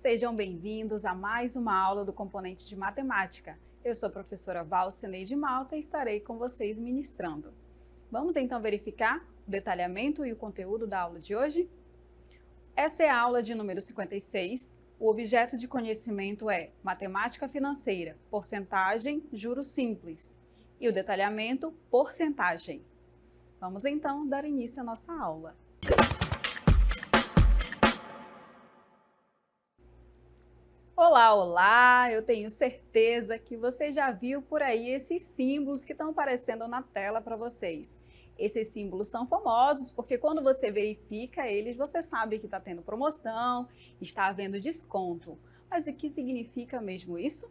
Sejam bem-vindos a mais uma aula do componente de matemática. Eu sou a professora Valcineide Malta e estarei com vocês ministrando. Vamos então verificar o detalhamento e o conteúdo da aula de hoje? Essa é a aula de número 56. O objeto de conhecimento é matemática financeira, porcentagem, juros simples. E o detalhamento, porcentagem. Vamos então dar início à nossa aula. Olá, olá! Eu tenho certeza que você já viu por aí esses símbolos que estão aparecendo na tela para vocês. Esses símbolos são famosos porque quando você verifica eles, você sabe que está tendo promoção, está havendo desconto. Mas o que significa mesmo isso?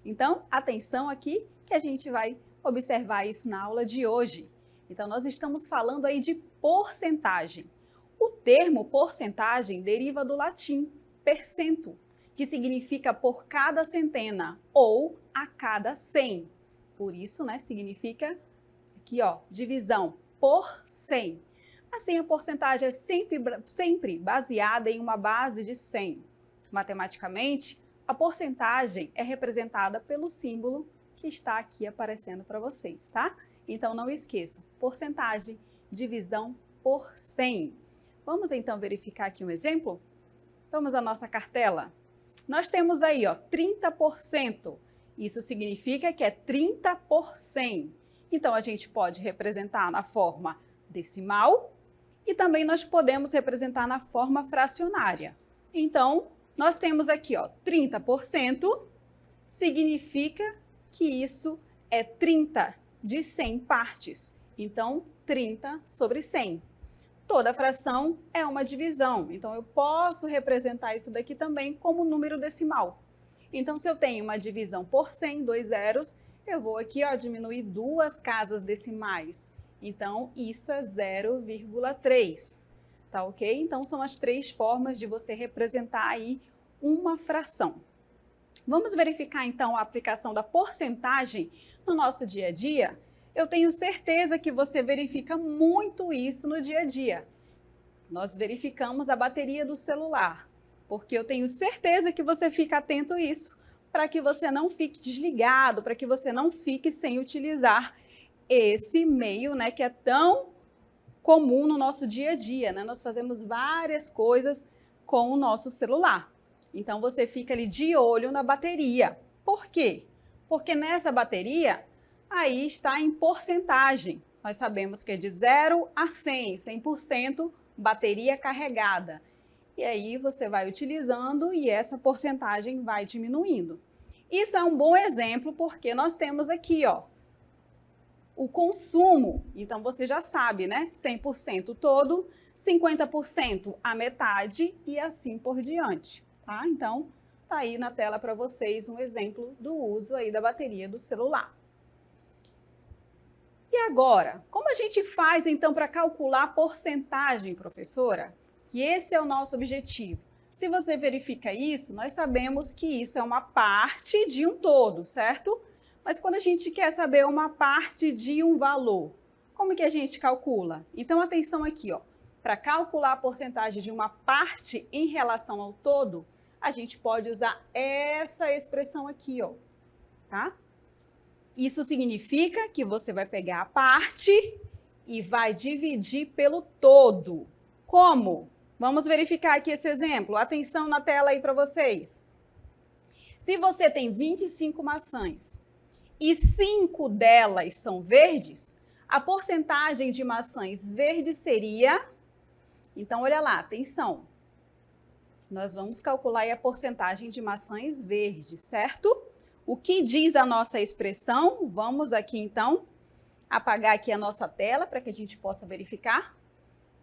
Então, atenção aqui que a gente vai observar isso na aula de hoje. Então, nós estamos falando aí de porcentagem. O termo porcentagem deriva do latim percento, que significa por cada centena ou a cada 100. Por isso, significa aqui, divisão por 100. Assim, a porcentagem é sempre baseada em uma base de 100. Matematicamente, a porcentagem é representada pelo símbolo que está aqui aparecendo para vocês, tá? Então, não esqueçam, porcentagem, divisão por 100. Vamos então verificar aqui um exemplo? Vamos à nossa cartela. Nós temos aí, 30%. Isso significa que é 30 por 100. Então, a gente pode representar na forma decimal e também nós podemos representar na forma fracionária. Então, nós temos aqui, 30% significa que isso é 30 de 100 partes. Então, 30 sobre 100. Toda fração é uma divisão, então eu posso representar isso daqui também como número decimal. Então, se eu tenho uma divisão por 100, 2 zeros, eu vou aqui diminuir 2 casas decimais. Então, isso é 0,3, tá ok? Então, são as 3 formas de você representar aí uma fração. Vamos verificar então a aplicação da porcentagem no nosso dia a dia? Eu tenho certeza que você verifica muito isso no dia a dia. Nós verificamos a bateria do celular, porque eu tenho certeza que você fica atento a isso, para que você não fique desligado, para que você não fique sem utilizar esse meio, que é tão comum no nosso dia a dia, Nós fazemos várias coisas com o nosso celular. Então, você fica ali de olho na bateria. Por quê? Porque nessa bateria, aí está em porcentagem. Nós sabemos que é de 0 a 100, 100% bateria carregada. E aí você vai utilizando e essa porcentagem vai diminuindo. Isso é um bom exemplo porque nós temos aqui, o consumo. Então, você já sabe, 100% todo, 50% a metade e assim por diante, tá? Então, tá aí na tela para vocês um exemplo do uso aí da bateria do celular. E agora, como a gente faz então para calcular a porcentagem, professora? Que esse é o nosso objetivo. Se você verifica isso, nós sabemos que isso é uma parte de um todo, certo? Mas quando a gente quer saber uma parte de um valor, como que a gente calcula? Então, atenção aqui, para calcular a porcentagem de uma parte em relação ao todo, a gente pode usar essa expressão aqui, tá? Isso significa que você vai pegar a parte e vai dividir pelo todo. Como? Vamos verificar aqui esse exemplo. Atenção na tela aí para vocês. Se você tem 25 maçãs e 5 delas são verdes, a porcentagem de maçãs verdes seria... Então, olha lá, atenção. Nós vamos calcular aí a porcentagem de maçãs verdes, certo? O que diz a nossa expressão? Vamos aqui, então, apagar aqui a nossa tela para que a gente possa verificar.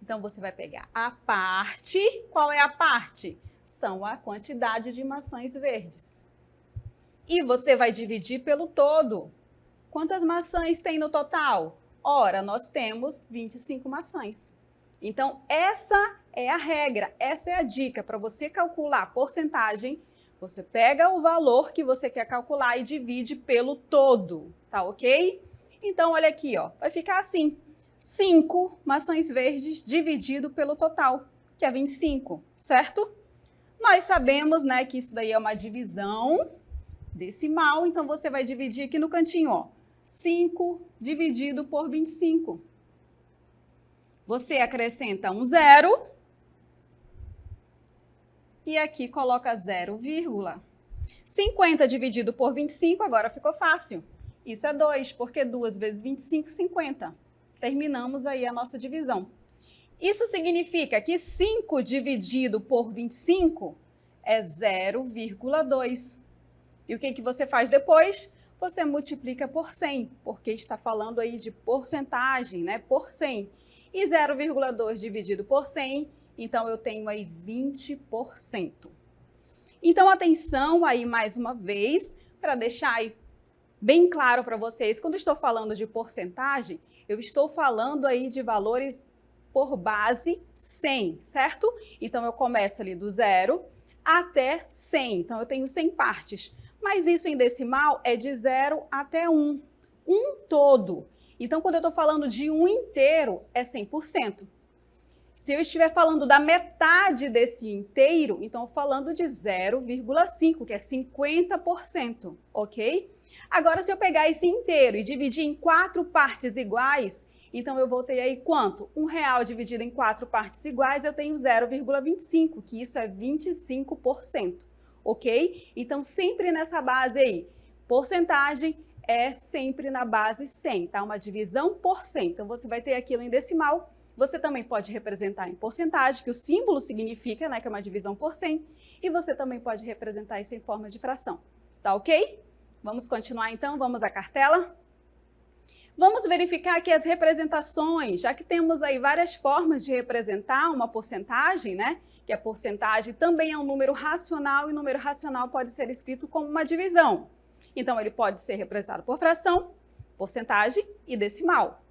Então, você vai pegar a parte. Qual é a parte? São a quantidade de maçãs verdes. E você vai dividir pelo todo. Quantas maçãs tem no total? Ora, nós temos 25 maçãs. Então, essa é a regra, essa é a dica para você calcular a porcentagem. Você pega o valor que você quer calcular e divide pelo todo, tá ok? Então, olha aqui, vai ficar assim, 5 maçãs verdes dividido pelo total, que é 25, certo? Nós sabemos, né, que isso daí é uma divisão decimal, então você vai dividir aqui no cantinho, ó, 5 dividido por 25. Você acrescenta um zero e aqui coloca 0, 50 dividido por 25, agora ficou fácil. Isso é 2, porque 2 vezes 25, 50. Terminamos aí a nossa divisão. Isso significa que 5 dividido por 25 é 0,2. E o que você faz depois? Você multiplica por 100, porque está falando aí de porcentagem, né? Por 100. E 0,2 dividido por 100, então eu tenho aí 20%. Então, atenção aí mais uma vez, para deixar aí bem claro para vocês, quando estou falando de porcentagem, eu estou falando aí de valores por base 100, certo? Então, eu começo ali do 0 até 100, então eu tenho 100 partes. Mas isso em decimal é de 0 até 1, um todo. Então, quando eu estou falando de um inteiro, é 100%. Se eu estiver falando da metade desse inteiro, então falando de 0,5, que é 50%, ok? Agora, se eu pegar esse inteiro e dividir em 4 partes iguais, então eu vou ter aí quanto? R$1 dividido em 4 partes iguais, eu tenho 0,25, que isso é 25%, ok? Então, sempre nessa base aí, porcentagem é sempre na base 100, tá? Uma divisão por 100. Então, você vai ter aquilo em decimal. Você também pode representar em porcentagem, que o símbolo significa, né, que é uma divisão por 100, e você também pode representar isso em forma de fração. Tá ok? Vamos continuar então, vamos à cartela. Vamos verificar aqui as representações, já que temos aí várias formas de representar uma porcentagem, né? Que a porcentagem também é um número racional, e número racional pode ser escrito como uma divisão. Então, ele pode ser representado por fração, porcentagem e decimal.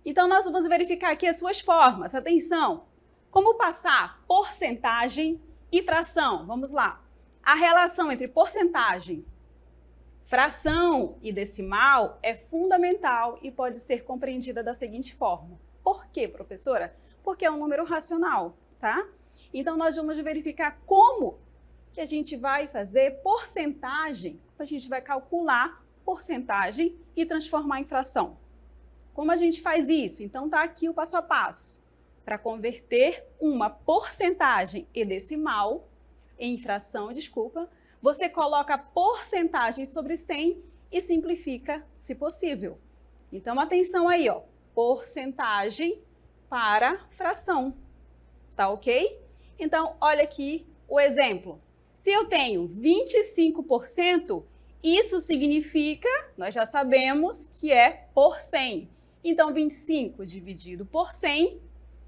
Então, nós vamos verificar aqui as suas formas. Atenção! Como passar porcentagem e fração? Vamos lá. A relação entre porcentagem, fração e decimal é fundamental e pode ser compreendida da seguinte forma. Por quê, professora? Porque é um número racional, tá? Então, nós vamos verificar como que a gente vai fazer porcentagem, a gente vai calcular porcentagem e transformar em fração. Como a gente faz isso? Então, tá aqui o passo a passo. Para converter uma porcentagem e decimal em fração, você coloca porcentagem sobre 100 e simplifica, se possível. Então, atenção aí, ó, porcentagem para fração, tá ok? Então, olha aqui o exemplo. Se eu tenho 25%, isso significa, nós já sabemos que é por 100. Então, 25 dividido por 100,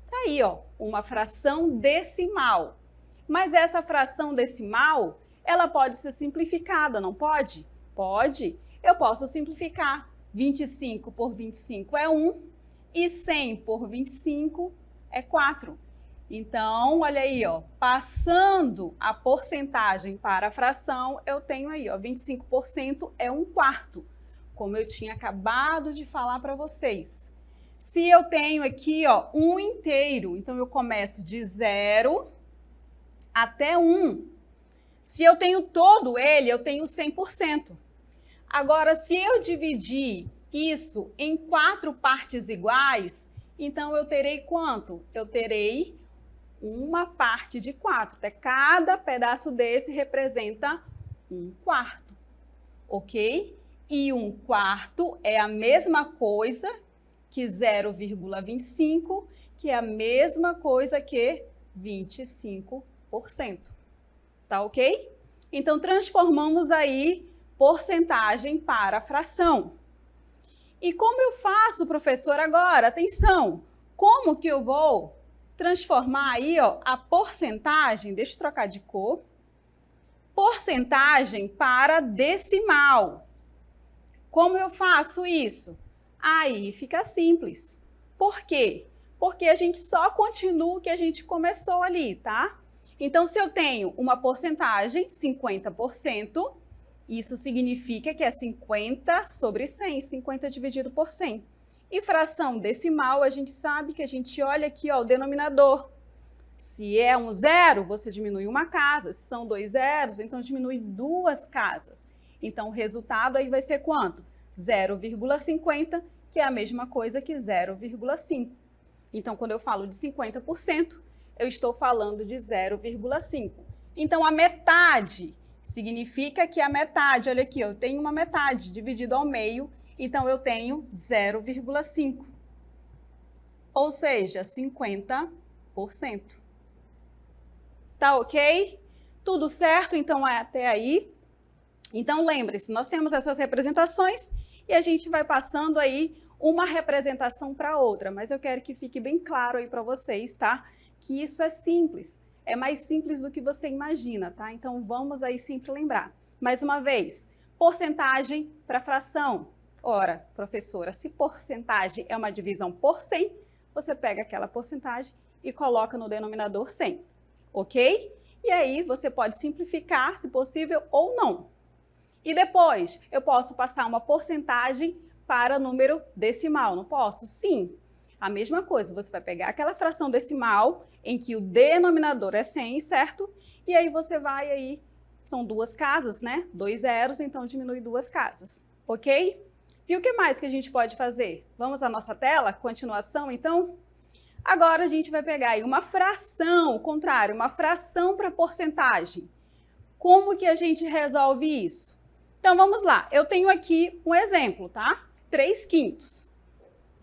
tá aí, ó, uma fração decimal. Mas essa fração decimal, ela pode ser simplificada, não pode? Pode. Eu posso simplificar. 25 por 25 é 1 e 100 por 25 é 4. Então, olha aí, ó, passando a porcentagem para a fração, eu tenho aí, ó, 25% é 1/4. Como eu tinha acabado de falar para vocês. Se eu tenho aqui, ó, um inteiro, então eu começo de 0 até 1. Se eu tenho todo ele, eu tenho 100%. Agora, se eu dividir isso em 4 partes iguais, então eu terei quanto? Eu terei uma parte de 4. Até cada pedaço desse representa 1/4, ok? E 1/4 é a mesma coisa que 0,25, que é a mesma coisa que 25%. Tá ok? Então, transformamos aí porcentagem para fração. E como eu faço, professor, agora? Atenção! Como que eu vou transformar aí, ó, a porcentagem, deixa eu trocar de cor, porcentagem para decimal. Como eu faço isso? Aí fica simples. Por quê? Porque a gente só continua o que a gente começou ali, tá? Então, se eu tenho uma porcentagem, 50%, isso significa que é 50 sobre 100, 50 dividido por 100. E fração decimal, a gente sabe que a gente olha aqui, ó, o denominador. Se é um zero, você diminui uma casa. Se são 2 zeros, então diminui 2 casas. Então, o resultado aí vai ser quanto? 0,50, que é a mesma coisa que 0,5. Então, quando eu falo de 50%, eu estou falando de 0,5. Então, a metade significa que a metade, olha aqui, eu tenho uma metade dividido ao meio, então eu tenho 0,5. Ou seja, 50%. Tá ok? Tudo certo? Então, é até aí. Então, lembre-se, nós temos essas representações e a gente vai passando aí uma representação para outra, mas eu quero que fique bem claro aí para vocês, tá? Que isso é simples, é mais simples do que você imagina, tá? Então, vamos aí sempre lembrar. Mais uma vez, porcentagem para fração. Ora, professora, se porcentagem é uma divisão por 100, você pega aquela porcentagem e coloca no denominador 100, ok? E aí, você pode simplificar, se possível, ou não. E depois, eu posso passar uma porcentagem para número decimal, não posso? Sim. A mesma coisa, você vai pegar aquela fração decimal em que o denominador é 100, certo? E aí você vai aí, são 2 casas, né? 2 zeros, então diminui 2 casas, ok? E o que mais que a gente pode fazer? Vamos à nossa tela? Continuação, então? Agora a gente vai pegar aí uma fração, o contrário, uma fração para porcentagem. Como que a gente resolve isso? Então, vamos lá. Eu tenho aqui um exemplo, tá? 3/5.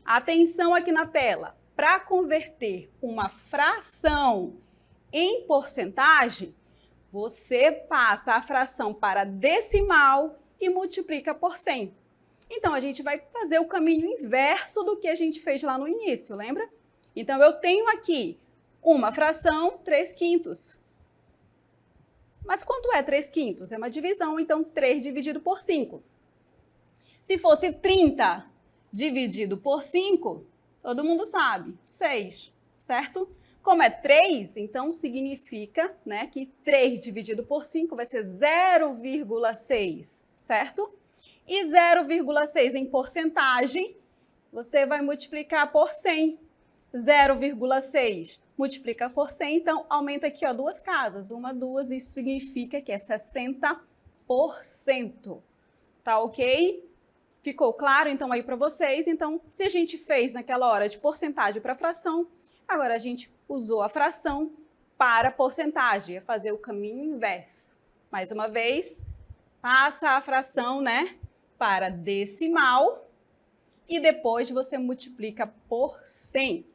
Atenção aqui na tela. Para converter uma fração em porcentagem, você passa a fração para decimal e multiplica por 100. Então, a gente vai fazer o caminho inverso do que a gente fez lá no início, lembra? Então, eu tenho aqui uma fração 3/5. Mas quanto é 3/5? É uma divisão, então 3 dividido por 5. Se fosse 30 dividido por 5, todo mundo sabe, 6, certo? Como é 3, então significa, né, que 3 dividido por 5 vai ser 0,6, certo? E 0,6 em porcentagem, você vai multiplicar por 100. 0,6 multiplica por 100, então aumenta aqui, ó, 2 casas. 1, 2, isso significa que é 60%. Tá ok? Ficou claro, então, aí para vocês? Então, se a gente fez naquela hora de porcentagem para fração, agora a gente usou a fração para porcentagem, é fazer o caminho inverso. Mais uma vez, passa a fração, né, para decimal e depois você multiplica por 100.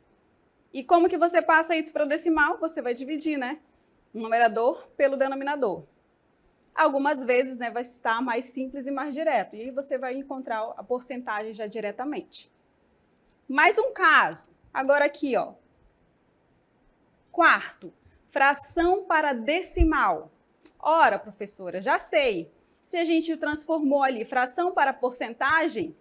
E como que você passa isso para o decimal? Você vai dividir, né, o numerador pelo denominador. Algumas vezes, né, vai estar mais simples e mais direto, e aí você vai encontrar a porcentagem já diretamente. Mais um caso, agora aqui, ó, 1/4, fração para decimal. Ora, professora, já sei, se a gente transformou ali fração para porcentagem,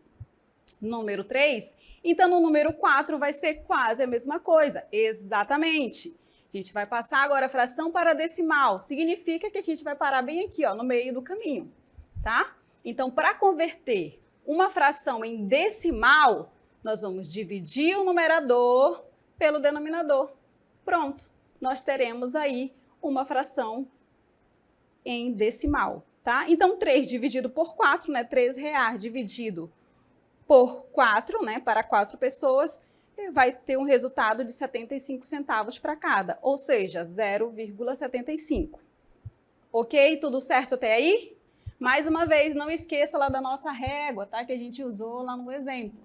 número 3, então no número 4 vai ser quase a mesma coisa, exatamente. A gente vai passar agora a fração para decimal, significa que a gente vai parar bem aqui, ó, no meio do caminho, tá? Então, para converter uma fração em decimal, nós vamos dividir o numerador pelo denominador. Pronto, nós teremos aí uma fração em decimal, tá? Então, 3 dividido por 4, né? R$3 dividido por 4, né? Para 4 pessoas, vai ter um resultado de 75 centavos para cada, ou seja, 0,75. Ok? Tudo certo até aí? Mais uma vez, não esqueça lá da nossa régua, tá? Que a gente usou lá no exemplo,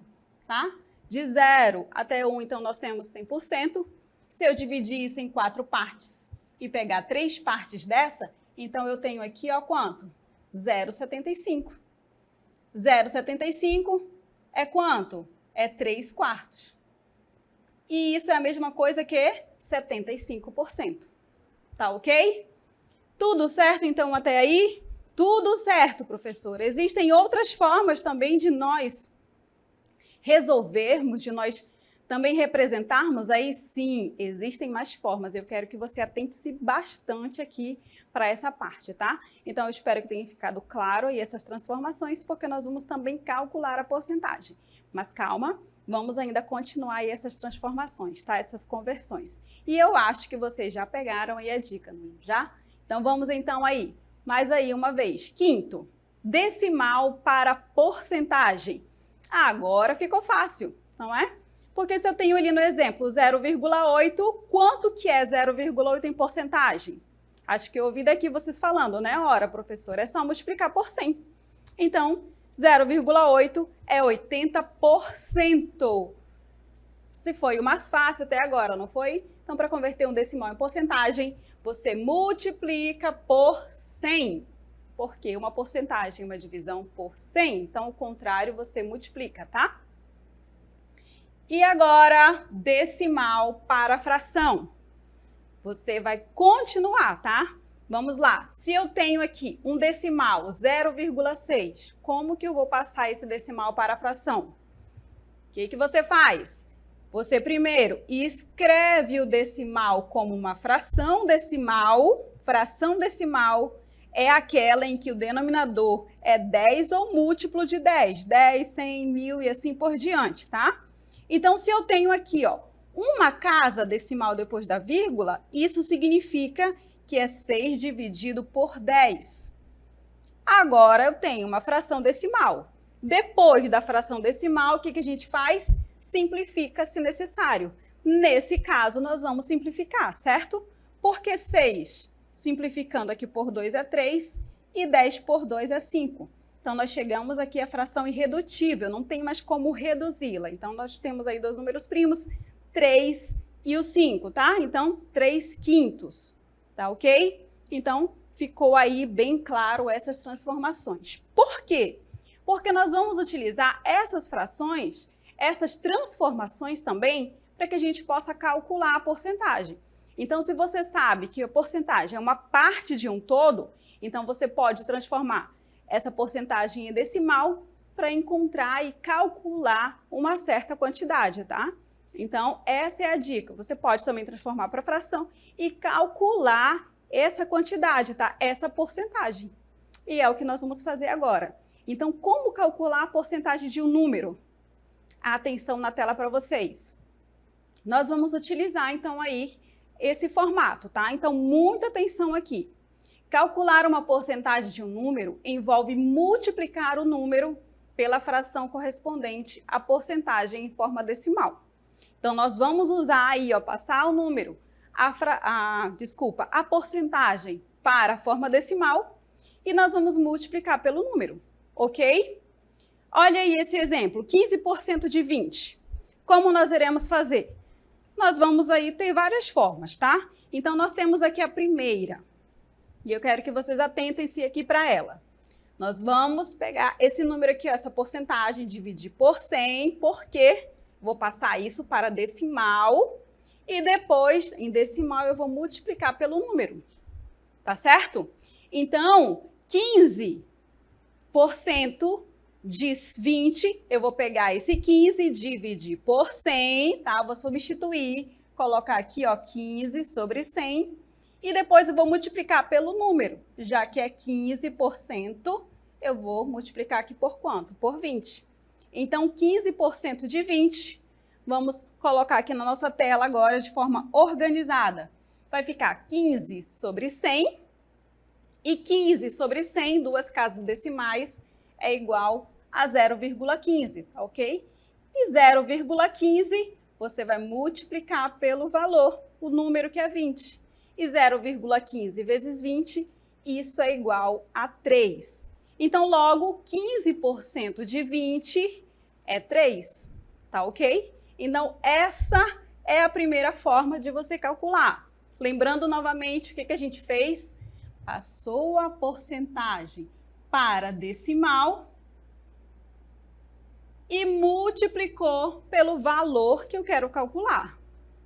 tá? De 0 até 1, então, nós temos 100%. Se eu dividir isso em 4 partes e pegar 3 partes dessa, então eu tenho aqui, ó, quanto? 0,75. 0,75 é quanto? É 3/4. E isso é a mesma coisa que 75%. Tá ok? Tudo certo, então, até aí? Tudo certo, professora. Existem outras formas também de nós resolvermos, de nós também representarmos aí? Sim, existem mais formas. Eu quero que você atente-se bastante aqui para essa parte, tá? Então, eu espero que tenha ficado claro aí essas transformações, porque nós vamos também calcular a porcentagem. Mas calma, Vamos ainda continuar aí essas transformações, tá? Essas conversões. E eu acho que vocês já pegaram aí a dica, não já? Então vamos então aí, mais aí uma vez. Quinto, decimal para porcentagem. Agora ficou fácil, não é? Porque se eu tenho ali no exemplo 0,8, quanto que é 0,8 em porcentagem? Acho que eu ouvi daqui vocês falando, né? Ora, professora, é só multiplicar por 100. Então, 0,8 é 80%. Se foi o mais fácil até agora, não foi? Então, para converter um decimal em porcentagem, você multiplica por 100. Porque uma porcentagem é uma divisão por 100. Então, o contrário você multiplica, tá? E agora, decimal para fração. Você vai continuar, tá? Vamos lá. Se eu tenho aqui um decimal, 0,6, como que eu vou passar esse decimal para a fração? O que você faz? Você primeiro escreve o decimal como uma fração decimal. Fração decimal é aquela em que o denominador é 10 ou múltiplo de 10. 10, 100, 1000 e assim por diante, tá? Então, se eu tenho aqui, ó, uma casa decimal depois da vírgula, isso significa que é 6 dividido por 10. Agora, eu tenho uma fração decimal. Depois da fração decimal, o que a gente faz? Simplifica se necessário. Nesse caso, nós vamos simplificar, certo? Porque 6, simplificando aqui por 2 é 3 e 10 por 2 é 5. Então, nós chegamos aqui à fração irredutível, não tem mais como reduzi-la. Então, nós temos aí dois números primos, 3 e o 5, tá? Então, 3/5. Tá ok? Então, ficou aí bem claro essas transformações. Por quê? Porque nós vamos utilizar essas frações, essas transformações também, para que a gente possa calcular a porcentagem. Então, se você sabe que a porcentagem é uma parte de um todo, então você pode transformar essa porcentagem em decimal para encontrar e calcular uma certa quantidade, tá? Então, essa é a dica. Você pode também transformar para fração e calcular essa quantidade, tá? Essa porcentagem. E é o que nós vamos fazer agora. Então, como calcular a porcentagem de um número? Atenção na tela para vocês. Nós vamos utilizar, então, aí esse formato, tá? Então, muita atenção aqui. Calcular uma porcentagem de um número envolve multiplicar o número pela fração correspondente à porcentagem em forma decimal. Então, nós vamos usar aí, ó, passar o número, a porcentagem para a forma decimal e nós vamos multiplicar pelo número, ok? Olha aí esse exemplo, 15% de 20. Como nós iremos fazer? Nós vamos aí ter várias formas, tá? Então, nós temos aqui a primeira, e eu quero que vocês atentem-se aqui para ela. Nós vamos pegar esse número aqui, ó, essa porcentagem, dividir por 100, porque vou passar isso para decimal e depois, em decimal, eu vou multiplicar pelo número, tá certo? Então, 15% de 20, eu vou pegar esse 15 e dividir por 100, tá? Vou substituir, colocar aqui, ó, 15 sobre 100 e depois eu vou multiplicar pelo número, já que é 15%, eu vou multiplicar aqui por quanto? Por 20. Então, 15% de 20, vamos colocar aqui na nossa tela agora de forma organizada. Vai ficar 15 sobre 100 e 15 sobre 100, duas casas decimais, é igual a 0,15, tá ok? E 0,15 você vai multiplicar pelo valor, o número que é 20. E 0,15 vezes 20, isso é igual a 3. Então, logo, 15% de 20 é 3, tá ok? Então, essa é a primeira forma de você calcular. Lembrando novamente o que a gente fez? Passou a porcentagem para decimal e multiplicou pelo valor que eu quero calcular.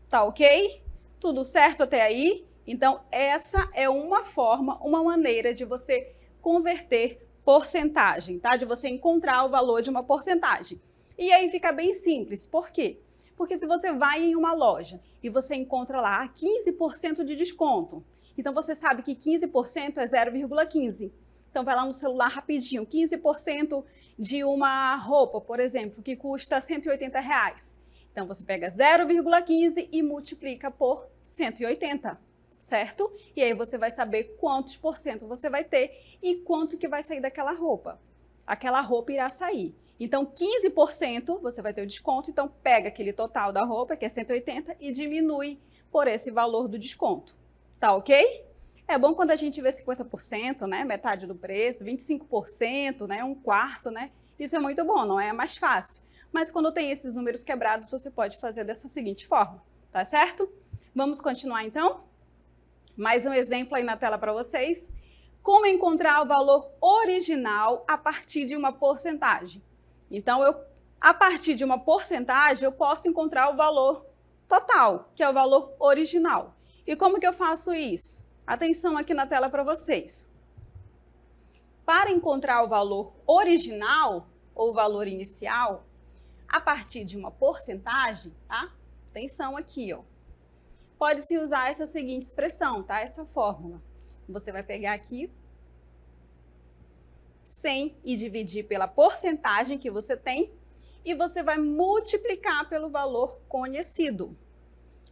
Tá ok? Tudo certo até aí? Então, essa é uma forma, uma maneira de você converter porcentagem, tá? De você encontrar o valor de uma porcentagem. E aí fica bem simples. Por quê? Porque se você vai em uma loja e você encontra lá 15% de desconto, então você sabe que 15% é 0,15. Então, vai lá no celular rapidinho, 15% de uma roupa, por exemplo, que custa R$180. Então, você pega 0,15 e multiplica por 180, certo? E aí você vai saber quantos por cento você vai ter e quanto que vai sair daquela roupa. Aquela roupa irá sair. Então, 15% você vai ter o desconto, então pega aquele total da roupa, que é 180, e diminui por esse valor do desconto. Tá ok? É bom quando a gente vê 50%, né? Metade do preço, 25%, né? Um quarto, né? Isso é muito bom, não é? É mais fácil. Mas quando tem esses números quebrados, você pode fazer dessa seguinte forma, tá certo? Vamos continuar então? Mais um exemplo aí na tela para vocês. Como encontrar o valor original a partir de uma porcentagem? Então, a partir de uma porcentagem, eu posso encontrar o valor total, que é o valor original. E como que eu faço isso? Atenção aqui na tela para vocês. Para encontrar o valor original, ou valor inicial, a partir de uma porcentagem, tá? Atenção aqui, ó. Pode-se usar essa seguinte expressão, tá? Essa fórmula. Você vai pegar aqui 100 e dividir pela porcentagem que você tem e você vai multiplicar pelo valor conhecido.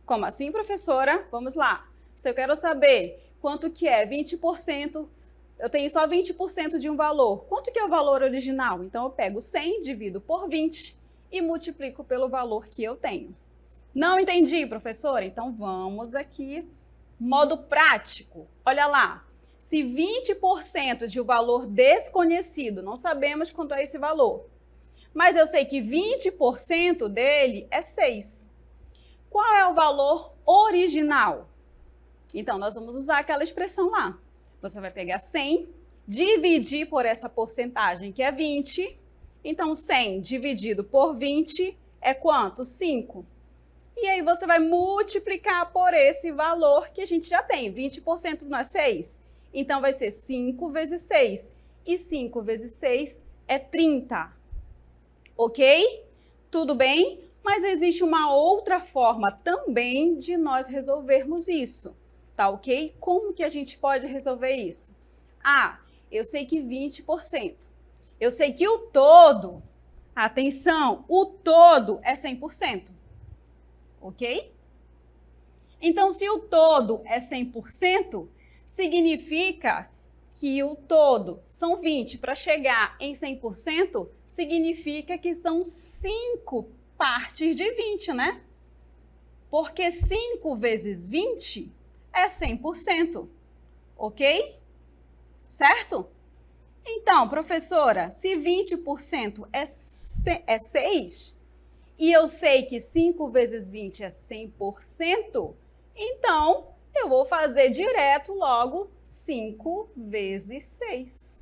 Como assim, professora? Vamos lá. Se eu quero saber quanto que é 20%, eu tenho só 20% de um valor. Quanto que é o valor original? Então, eu pego 100, divido por 20 e multiplico pelo valor que eu tenho. Não entendi, professora? Então, vamos aqui, modo prático. Olha lá, se 20% de um valor desconhecido, não sabemos quanto é esse valor, mas eu sei que 20% dele é 6. Qual é o valor original? Então, nós vamos usar aquela expressão lá. Você vai pegar 100, dividir por essa porcentagem, que é 20. Então, 100 dividido por 20 é quanto? 5. E aí, você vai multiplicar por esse valor que a gente já tem. 20% não é 6? Então, vai ser 5 vezes 6. E 5 vezes 6 é 30. Ok? Tudo bem? Mas existe uma outra forma também de nós resolvermos isso. Tá ok? Como que a gente pode resolver isso? Ah, eu sei que 20%. Eu sei que o todo, atenção, o todo é 100%. Ok? Então, se o todo é 100%, significa que o todo são 20. Para chegar em 100%, significa que são 5 partes de 20, né? Porque 5 vezes 20 é 100%, ok? Certo? Então, professora, se 20% é 6, e eu sei que 5 vezes 20 é 100%, então eu vou fazer direto logo 5 vezes 6.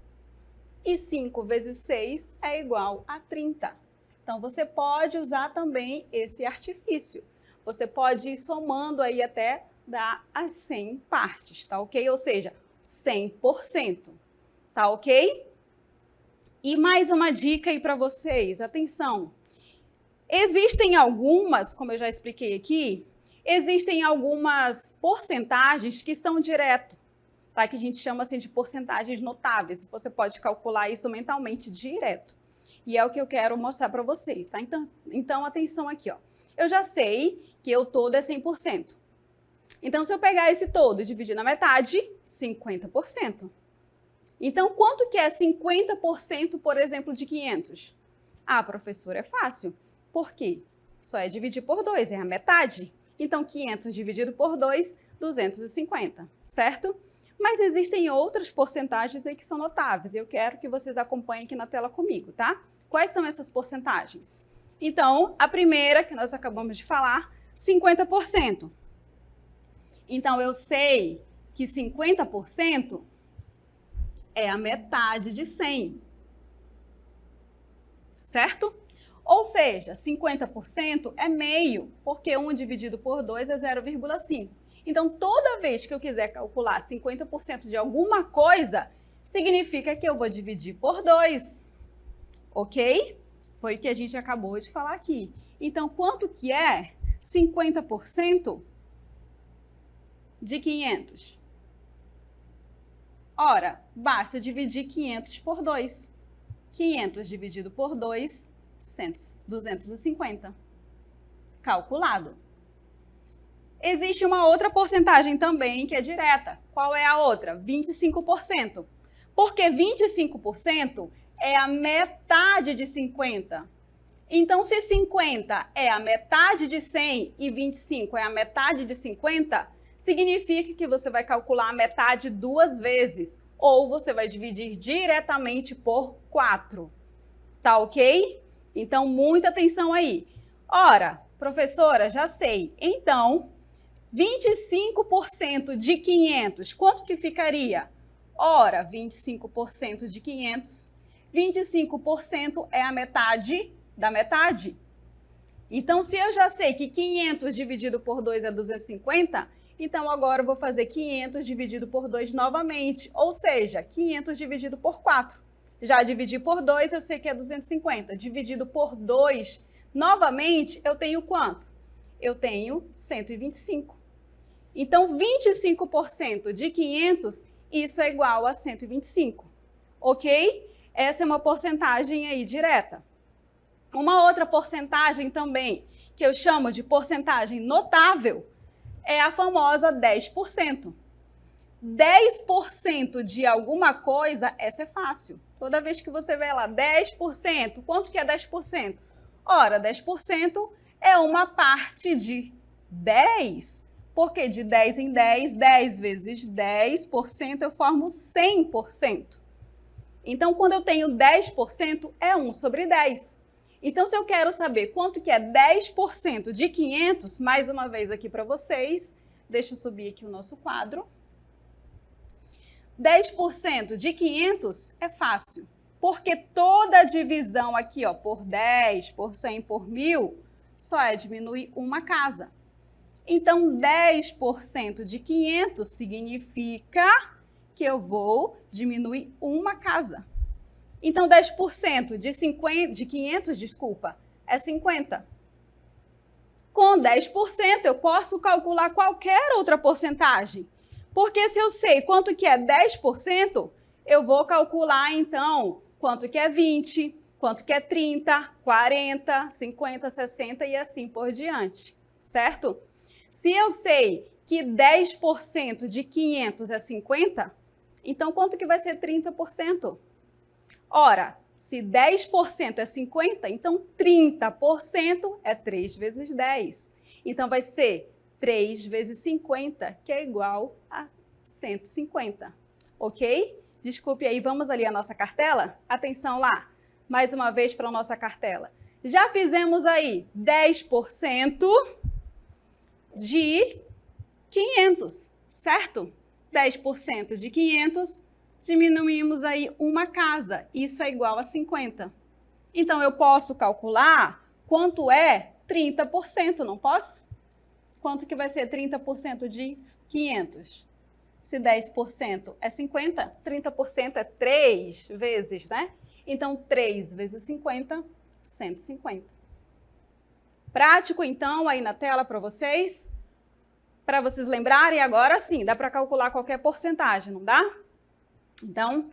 E 5 vezes 6 é igual a 30. Então, você pode usar também esse artifício. Você pode ir somando aí até dar as 100 partes, tá ok? Ou seja, 100%, tá ok? E mais uma dica aí para vocês, atenção. Existem algumas, como eu já expliquei aqui, existem algumas porcentagens que são direto, tá? Que a gente chama assim de porcentagens notáveis. Você pode calcular isso mentalmente direto. E é o que eu quero mostrar para vocês, tá? Então, atenção aqui, ó. Eu já sei que o todo é 100%. Então, se eu pegar esse todo e dividir na metade, 50%. Então, quanto que é 50%, por exemplo, de 500? Ah, professora, é fácil. Por quê? Só é dividir por 2, é a metade. Então, 500 dividido por 2, 250, certo? Mas existem outras porcentagens aí que são notáveis. Eu quero que vocês acompanhem aqui na tela comigo, tá? Quais são essas porcentagens? Então, a primeira, que nós acabamos de falar, 50%. Então, eu sei que 50% é a metade de 100. Certo? Ou seja, 50% é meio, porque 1 dividido por 2 é 0,5. Então, toda vez que eu quiser calcular 50% de alguma coisa, significa que eu vou dividir por 2. Ok? Foi o que a gente acabou de falar aqui. Então, quanto que é 50% de 500? Ora, basta dividir 500 por 2. 500 dividido por 2, 250. Calculado. Existe uma outra porcentagem também que é direta. Qual é a outra? 25%. Porque 25% é a metade de 50. Então, se 50 é a metade de 100 e 25 é a metade de 50, significa que você vai calcular a metade 2 vezes. Ou você vai dividir diretamente por 4. Tá ok? Então, muita atenção aí. Ora, professora, já sei. Então, 25% de 500, quanto que ficaria? Ora, 25% de 500, 25% é a metade da metade. Então, se eu já sei que 500 dividido por 2 é 250, então agora eu vou fazer 500 dividido por 2 novamente, ou seja, 500 dividido por 4. Já dividi por 2, eu sei que é 250. Dividido por 2, novamente, eu tenho quanto? Eu tenho 125. Então, 25% de 500, isso é igual a 125, ok? Essa é uma porcentagem aí direta. Uma outra porcentagem também, que eu chamo de porcentagem notável, é a famosa 10%. 10% de alguma coisa, essa é fácil. Toda vez que você vê lá 10%, quanto que é 10%? Ora, 10% é uma parte de 10%. Porque de 10 em 10, 10 vezes 10%, eu formo 100%. Então, quando eu tenho 10%, é 1 sobre 10. Então, se eu quero saber quanto que é 10% de 500, mais uma vez aqui para vocês, deixa eu subir aqui o nosso quadro. 10% de 500 é fácil, porque toda a divisão aqui, ó, por 10, por 100, por 1000, só é diminuir uma casa. Então, 10% de 500 significa que eu vou diminuir uma casa. Então, 10% de 500, desculpa, é 50. Com 10%, eu posso calcular qualquer outra porcentagem. Porque se eu sei quanto que é 10%, eu vou calcular, então, quanto que é 20, quanto que é 30, 40, 50, 60 e assim por diante, certo? Se eu sei que 10% de 500 é 50, então quanto que vai ser 30%? Ora, se 10% é 50, então 30% é 3 vezes 10. Então vai ser 3 vezes 50, que é igual a 150, ok? Desculpe aí, vamos ali a nossa cartela? Atenção lá, mais uma vez para a nossa cartela. Já fizemos aí 10% de 500, certo? 10% de 500, diminuímos aí uma casa, isso é igual a 50. Então, eu posso calcular quanto é 30%, não posso? Quanto que vai ser 30% de 500? Se 10% é 50, 30% é 3 vezes, né? Então, 3 vezes 50, 150. Prático, então, aí na tela para vocês lembrarem, agora sim, dá para calcular qualquer porcentagem, não dá? Então,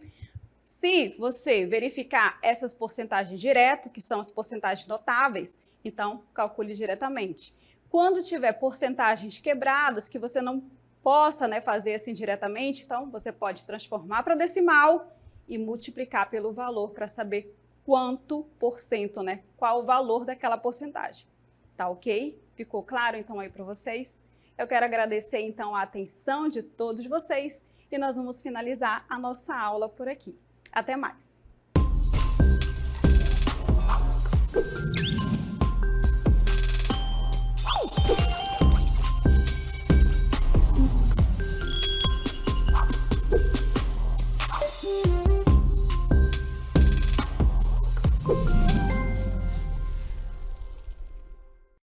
se você verificar essas porcentagens direto, que são as porcentagens notáveis, então, calcule diretamente. Quando tiver porcentagens quebradas, que você não possa, né, fazer assim diretamente, então, você pode transformar para decimal e multiplicar pelo valor para saber quanto por cento, né, qual o valor daquela porcentagem. Tá ok? Ficou claro então aí para vocês? Eu quero agradecer então a atenção de todos vocês e nós vamos finalizar a nossa aula por aqui. Até mais!